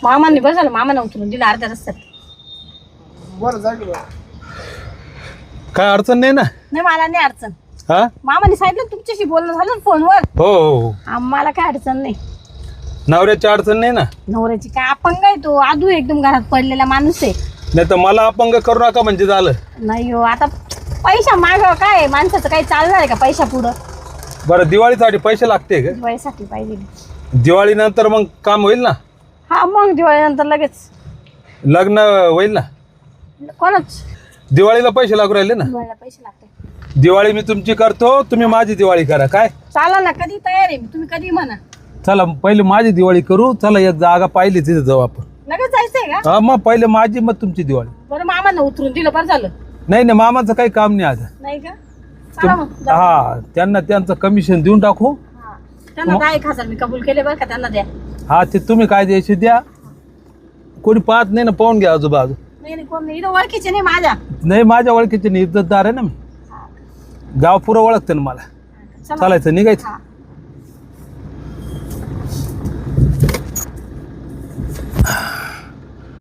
मामांनी बरं झालं, मामानं उतरून दिलं अर्ध्या रस्त्यात. बरं झालं. काय अडचण नाही ना? नाही मला नाही अडचण. हा मामाने सांगितलं तुमच्याशी बोलणं झालं ना फोनवर. हो हो हो. आम्हाला काय अडचण नाही. नवऱ्याची अडचण नाही ना? नवऱ्याची काय अपंग आहे तो, आधू एकदम घरात पडलेला माणूस आहे. नाही तर मला अपंग करू नका म्हणजे झालं. नाही हो, आता पैसा मागावं काय, माणसाचं काही चालणार आहे का पैसा पुढं? बरं दिवाळीसाठी पैसे लागते का? दिवाळीसाठी पाहिजे. दिवाळी नंतर मग काम होईल ना? हा मग दिवाळीनंतर लगेच लग्न होईल ना? कोणच दिवाळीला पैसे लागू राहिले ना? दिवाळीला पैसे लागते. दिवाळी मी तुमची करतो, तुम्ही माझी दिवाळी करा. काय चाला ना, कधी तयार आहे मी, तुम्ही कधी म्हणा. चला पहिले माझी दिवाळी करू. चला एक जागा पाहिली तिथे जाऊ आपण. लगेच जायचंय का? हा मग पहिले माझी मग तुमची दिवाळी. बरं मामानं उतरून दिलं, बरं झालं. नाही नाही मामाचं काही काम नाही आज. नाही का? चला मग जाऊ. हा त्यांना त्यांचं कमिशन देऊन टाकू. हा. त्यांना 10,000 मी कबूल केले बरं का, त्यांना द्या. हा ते तुम्ही काय द्यायचे द्या. कोणी पाहत नाही ना, पाहून घ्या आजूबाजू. नाही नाही, कोण नाही, इथं ओळखीचे नाही माझ्या. नाही माझ्या ओळखीचे नाही, इज्जतदार आहे ना मी. गाव पुरं ओळखते ना मला. चला. चालायचं निघायचं. हा.